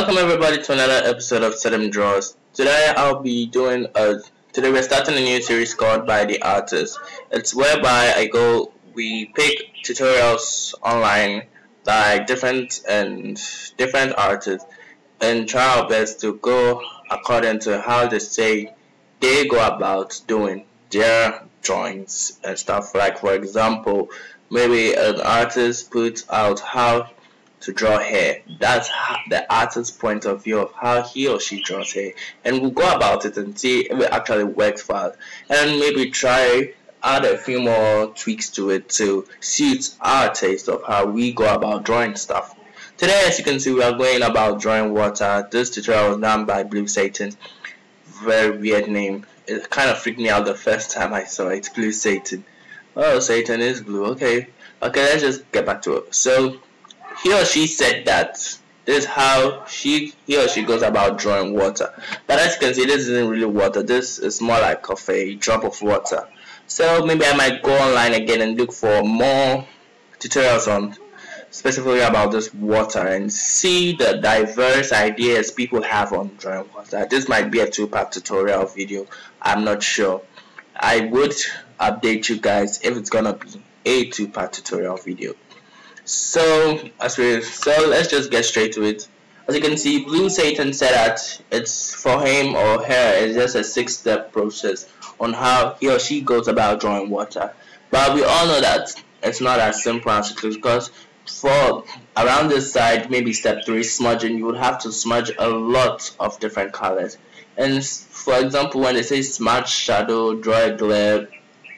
Welcome everybody to another episode of Sedum Draws. Today today we're starting a new series called By the Artist. It's whereby we pick tutorials online by different artists and try our best to go according to how they go about doing their drawings and stuff. Like for example, maybe an artist puts out how to draw hair. That's the artist's point of view of how he or she draws hair, and we'll go about it and see if it actually works for us, and maybe try add a few more tweaks to it to suit our taste of how we go about drawing stuff. Today, as you can see, we are going about drawing water. This tutorial was done by Blue Satan. Very weird name. It kind of freaked me out the first time I saw it. Blue Satan. Oh, Satan is blue. Okay, let's just get back to it. So he or she said that this is how he or she goes about drawing water. But as you can see, this isn't really water. This is more like of a drop of water. So maybe I might go online again and look for more tutorials on specifically about this water and see the diverse ideas people have on drawing water. This might be a two-part tutorial video. I'm not sure. I would update you guys if it's gonna be a two-part tutorial video. So let's just get straight to it. As you can see, Blue Satan said that it's for him or her, it's just a 6-step process on how he or she goes about drawing water. But we all know that it's not as simple as it looks, because for around this side, maybe step 3, smudging, you would have to smudge a lot of different colors. And for example, when they say smudge shadow, draw a glare,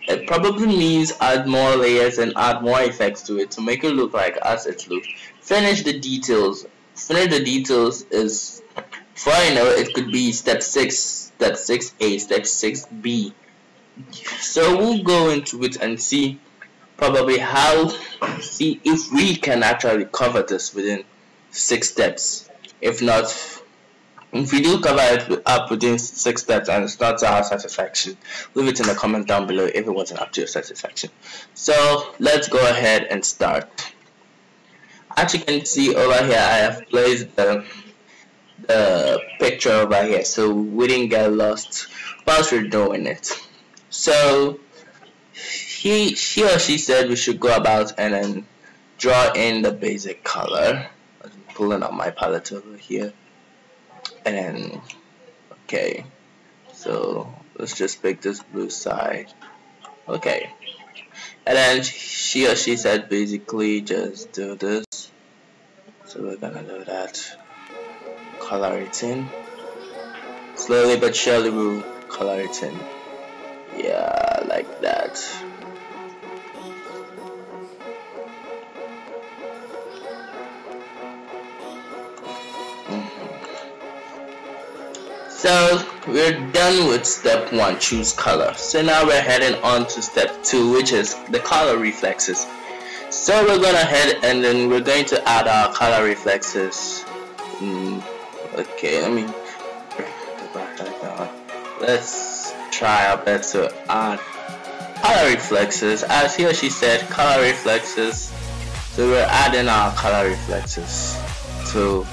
it probably means add more layers and add more effects to it to make it look like as it looks. Finish the details. Finish the details is, for I know, it could be step 6, step 6A, step 6B. So we'll go into it and see probably see if we can actually cover this within 6 steps. If not, if we do cover it up within 6 steps and it's not to our satisfaction, leave it in the comment down below if it wasn't up to your satisfaction. So let's go ahead and start. As you can see over here, I have placed the picture over here so we didn't get lost whilst we're doing it. So he or she said we should go about and then draw in the basic color. I'm pulling up my palette over here. And then, okay, so let's just pick this blue side. Okay, and then she or she said basically just do this. So we're gonna do that. Color it in. Slowly but surely we'll color it in. Yeah, like that. So we're done with step 1, choose color. So now we're heading on to step 2, which is the color reflexes. So we're gonna head and then we're going to add our color reflexes. Okay, let me let's try our best to add color reflexes. As he or she said, color reflexes. So we're adding our color reflexes to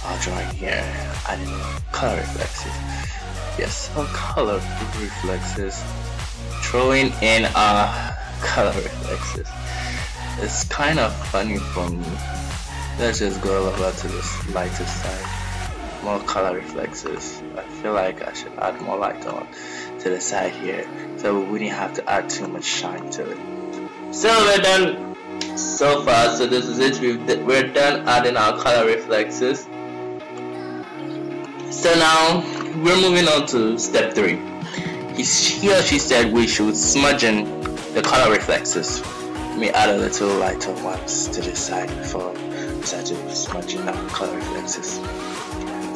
our drawing here. Adding color reflexes. Yes, our color reflexes. Throwing in our color reflexes. It's kind of funny for me. Let's just go over to this lighter side. More color reflexes. I feel like I should add more light on to the side here, so we wouldn't have to add too much shine to it. So we're done so far. So this is it. We're done adding our color reflexes. So now we're moving on to step 3. He or she said we should smudge in the color reflexes. Let me add a little lighter ones to this side before we start to smudge in our color reflexes.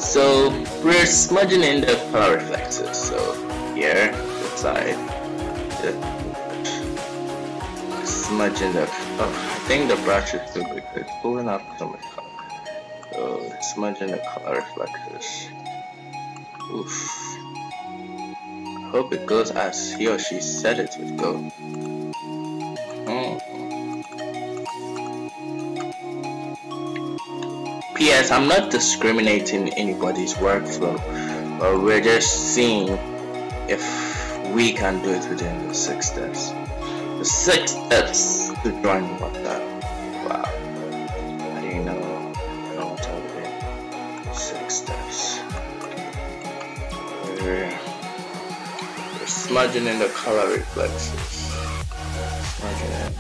So we're smudging in the color reflexes. So here, this side, smudging the. Oh, I think the brush is too big. It's pulling out so much color. So smudging the color reflexes. Oof. Hope it goes as he or she said it would go. Yes, I'm not discriminating anybody's workflow, but we're just seeing if we can do it within the 6 steps. The 6 steps to drawing water. Wow, I didn't know what I did. 6 steps. We're smudging in the color reflexes. Smudging in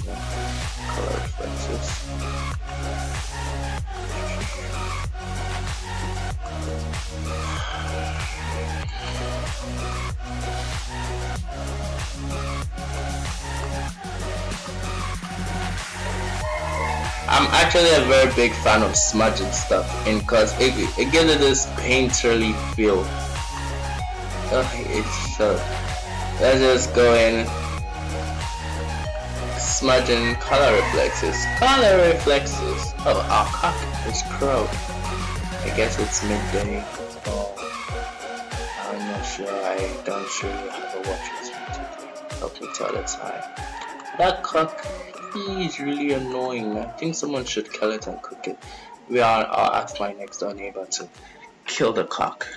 the color reflexes. I'm actually a very big fan of smudging stuff in because it gives it this painterly feel. It's so. Let's just go in smudging color reflexes. Color reflexes. Oh, our cock is crow. I guess it's midday. Oh, I'm not sure. I don't sure have a watch with me to help me tell the time. That cock. He is really annoying. I think someone should kill it and cook it. I'll ask my next door neighbor to kill the cock.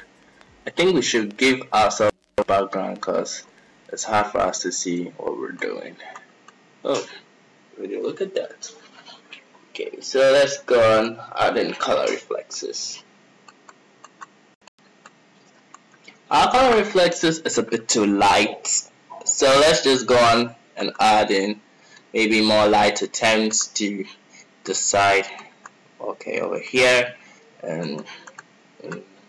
I think we should give ourselves a background because it's hard for us to see what we're doing. Oh, really look at that. Okay, so let's go on adding color reflexes. Our color reflexes is a bit too light, so let's just go on and add in maybe more lighter tones to the side. Okay, over here, and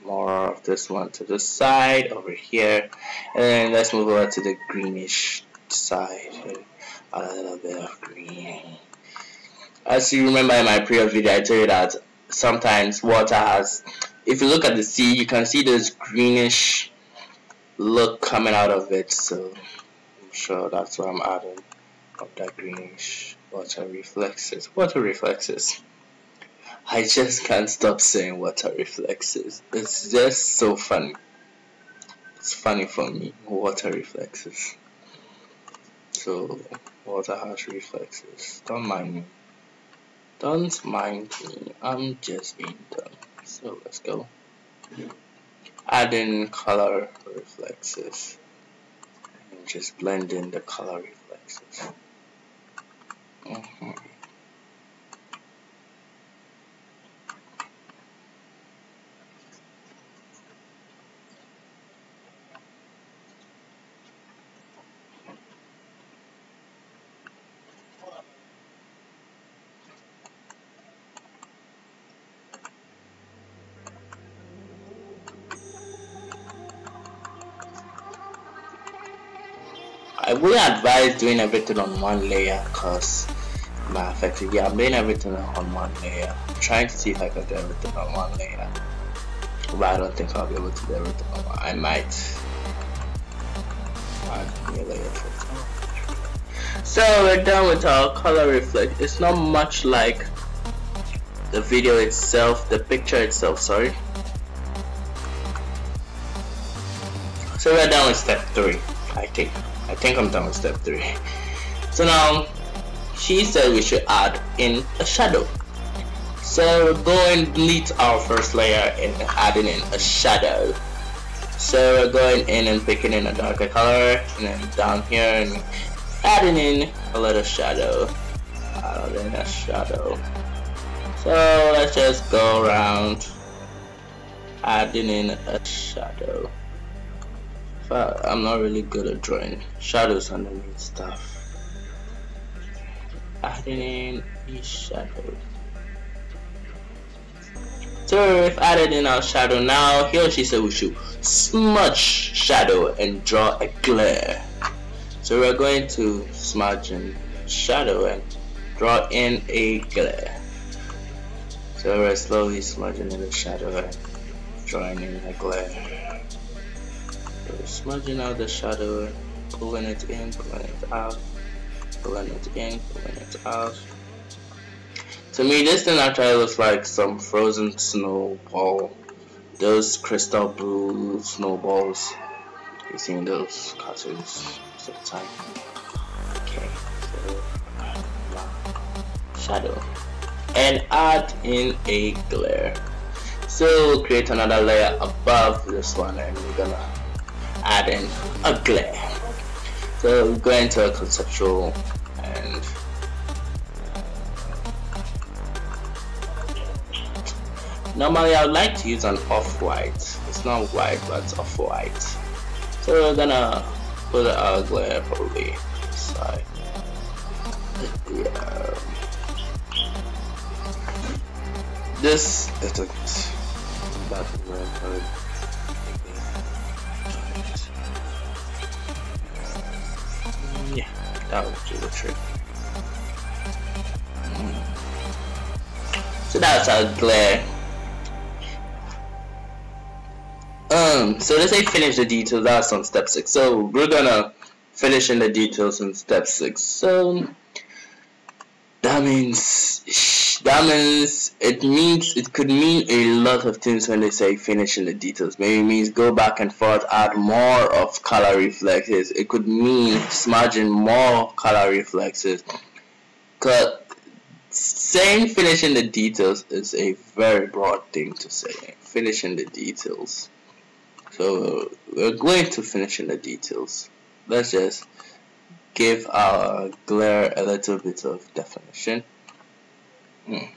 more of this one to the side over here, and then let's move over to the greenish side. A little bit of green. As you remember in my previous video, I told you that sometimes water has, if you look at the sea, you can see this greenish look coming out of it, so I'm sure that's what I'm adding. Of that greenish water reflexes. Water reflexes. I just can't stop saying water reflexes. It's just so funny. It's funny for me. Water reflexes. So water has reflexes. Don't mind me. Don't mind me. I'm just being dumb. So let's go. Add in color reflexes. And just blend in the color reflexes. I wouldn't advise doing everything on one layer because my effective. Yeah, I'm doing everything on one layer. I'm trying to see if I can do everything on one layer, but I don't think I'll be able to do everything on one. I might add a layer for it. So we're done with our color reflect. It's not much like the video itself, the picture itself, sorry. So we're done with step 3, I think I'm done with step 3. So now she said we should add in a shadow. So we're going to delete our first layer and adding in a shadow. So we're going in and picking in a darker color, and then down here and adding in a little shadow. Adding a shadow. So let's just go around adding in a shadow. I'm not really good at drawing shadows underneath stuff. Adding in a shadow. So we've added in our shadow. Now here she said we should smudge shadow and draw a glare. So we're going to smudge in shadow and draw in a glare. So we're slowly smudging in the shadow and drawing in a glare. So we're smudging out the shadow, pulling it in, pulling it out, pulling it in, pulling it out. To me, this thing actually looks like some frozen snowball. Those crystal blue snowballs. You've seen those cartoons most of the time. Okay, so shadow. and add in a glare. So create another layer above this one, and we're gonna add in a glare. So we go into a conceptual, and normally I would like to use an off-white. It's not white, but it's off-white. So we're gonna put our glare probably inside. Yeah. This isn't that good. Yeah, that would do the trick. So that's our glare. So they say finish the details. That's on step 6. So we're gonna finish in the details in step 6. So that means it could mean a lot of things when they say finish in the details. Maybe it means go back and forth, add more of color reflexes. It could mean smudging more color reflexes. Cause saying finish in the details is a very broad thing to say. Finish in the details. So we're going to finish in the details. Let's just give our glare a little bit of definition. It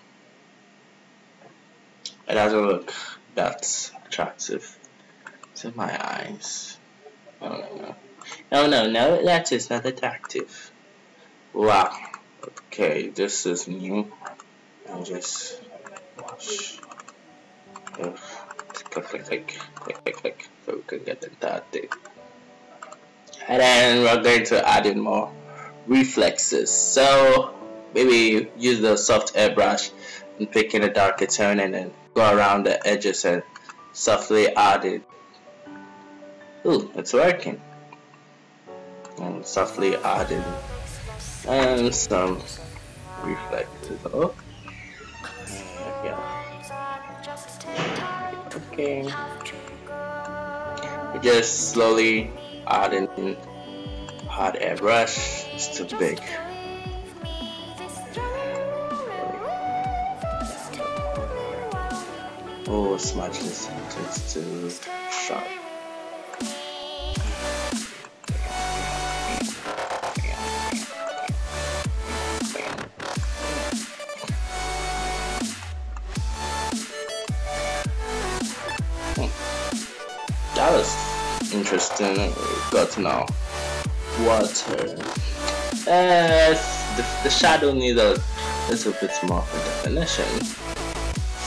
doesn't look that attractive to my eyes. No, that is not attractive. Wow. Okay, this is new. I'll just watch. Click, so we can get that thing. And then we're going to add in more reflexes. So maybe use the soft airbrush and pick in a darker tone, and then go around the edges and softly add it. Ooh, it's working. And softly add in some reflexes. Oh, yeah. Okay. We just slowly add in hard airbrush. It's too big. Oh, smudge this. It's too sharp. That was interesting. We got to know water. The shadow needs a little bit more of a definition.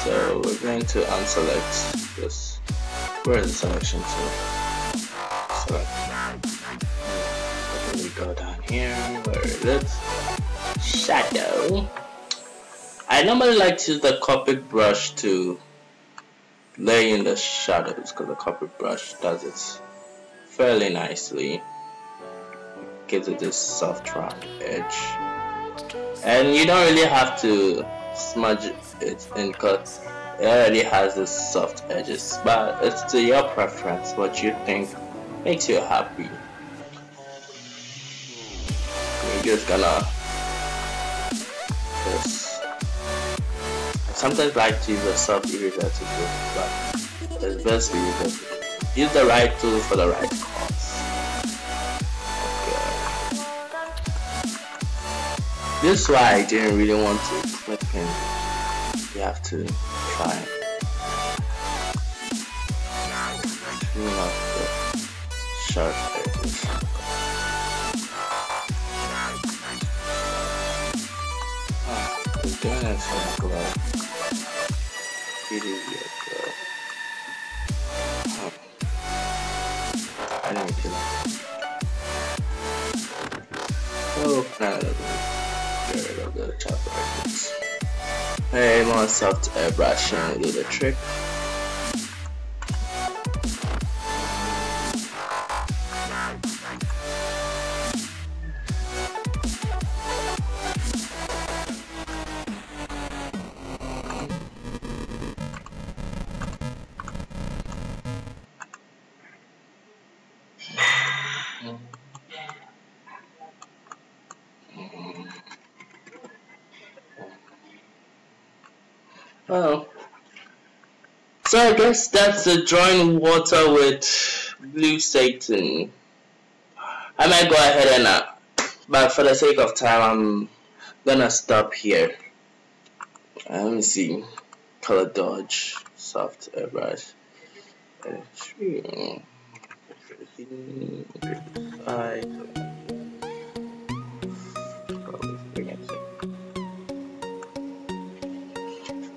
So we're going to unselect this. Where is the selection tool? Select. Then we go down here. Where is it? Shadow. I normally like to use the Copic brush to lay in the shadows, because the Copic brush does it fairly nicely. Gives it this soft round edge, and you don't really have to smudge it in because it already has this soft edges, but it's to your preference, what you think makes you happy. You're just gonna just, I sometimes like to use a soft eraser to do it, but it's best to use the right tool for the right cause. This is why I didn't really want to clip in. You have to try and clean up the sharp edges. We're doing it for the glove. Pretty weird though. I didn't feel like it. Oh, not a little bit of chop edges. Hey, more soft airbrush and do the trick. Oh. So I guess that's the drawing water with blue Satan. I might go ahead and but for the sake of time I'm gonna stop here. Let me see. Color dodge, soft airbrush.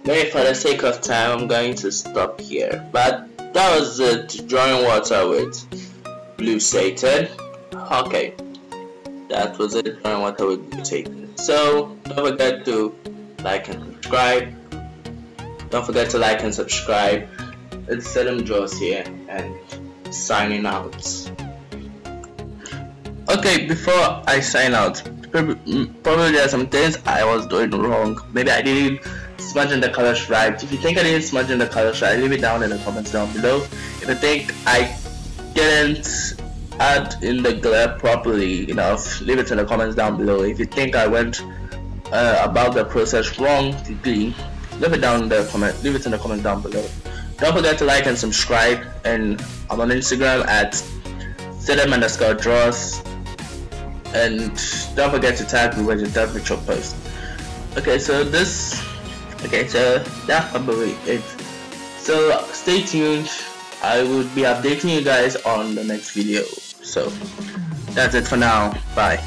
Maybe for the sake of time I'm going to stop here. But that was it, drawing water with blue Satan. Okay, that was it, drawing water with blue Satan. So don't forget to like and subscribe. Don't forget to like and subscribe. It's Selim Draws here and signing out. Okay, before I sign out, probably there are some things I was doing wrong. Maybe I didn't smudge in the colors right. If you think I didn't smudge in the colors right, leave it down in the comments down below. If you think I didn't add in the glare properly enough, leave it in the comments down below. If you think I went about the process wrong, leave it down in the comment. Leave it in the comments down below. Don't forget to like and subscribe, and I'm on Instagram at Selim_draws, and don't forget to tag me when you done with your post. Okay, so that's probably it. So stay tuned. I will be updating you guys on the next video. So that's it for now. Bye.